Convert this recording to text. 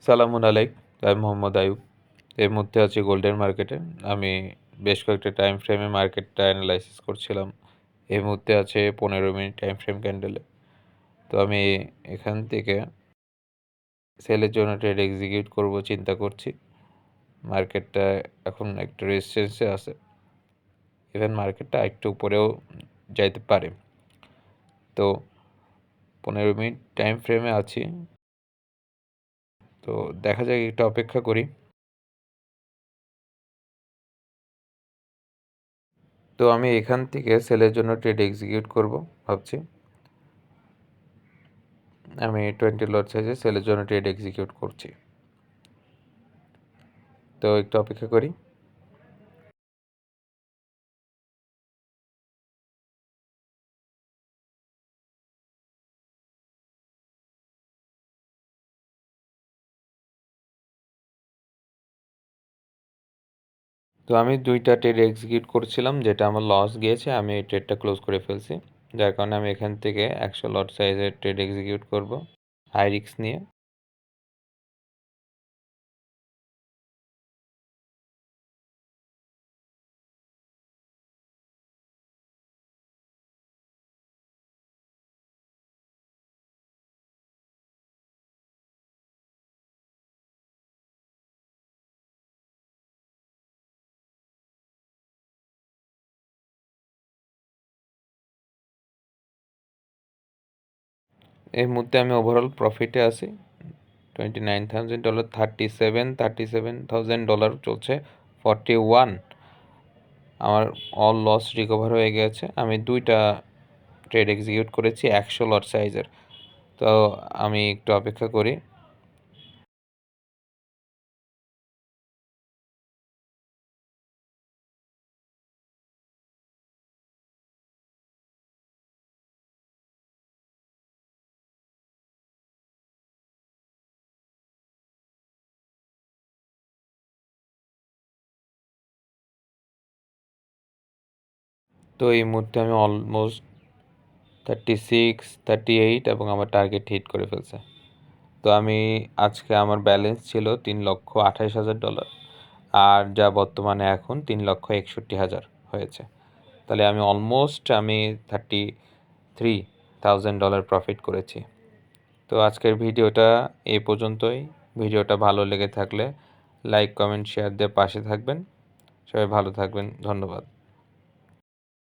সালামুন আলাইক, আমি মোহাম্মদ আয়ুব। এর মধ্যে আছি গোল্ডের মার্কেটে। আমি বেশ কয়েকটা টাইম ফ্রেমে মার্কেটটা অ্যানালাইসিস করছিলাম। এই মুহূর্তে আছে 15 মিনিট টাইম ফ্রেম ক্যান্ডেলে। তো আমি এখান থেকে সেলের জন্য ট্রেড এক্সিকিউট করব চিন্তা করছি। মার্কেটটা এখন একটু রেজিস্ট্যান্সে আছে, ইভেন মার্কেটটা একটু উপরেও যাইতে পারে। তো 15 মিনিট টাইম ফ্রেমে আছি, তো দেখা যাক, একটু অপেক্ষা করি। তো আমি এখান থেকে সেলের জন্য ট্রেড এক্সিকিউট করব ভাবছি। আমি 20 লট সাইজে সেলের জন্য ট্রেড এক্সিকিউট করছি। তো একটু অপেক্ষা করি। তো আমি 2টা ট্রেড এক্সিকিউট করছিলাম, যেটা আমার লস গিয়েছে। আমি এই ট্রেডটা ক্লোজ করে ফেলছি, যার কারণে আমি এখান থেকে 100 লট সাইজের ট্রেড এক্সিকিউট করব হাই রিস্ক নিয়ে। এই মুহূর্তে আমি ওভারঅল প্রফিটে আছি $29,000, $37,000 চলছে 41। আমার অল লস রিকভার হয়ে গেছে। আমি 2টা ট্রেড এক্সিকিউট করেছি 100 লট সাইজের। তো আমি একটু অপেক্ষা করি। তো এই মুহূর্তে আমি অলমোস্ট 36, 38 এবং আমার টার্গেট হিট করে ফেলছে। তো আমি আজকে আমার ব্যালেন্স ছিল $3,28,000, আর যা বর্তমানে এখন $3,61,000 হয়েছে। তাহলে আমি অলমোস্ট $33,000 প্রফিট করেছি। তো আজকের ভিডিওটা এই পর্যন্তই। ভিডিওটা ভালো লেগে থাকলে লাইক, কমেন্ট, শেয়ার দিয়ে পাশে থাকবেন। সবাই ভালো থাকবেন, ধন্যবাদ।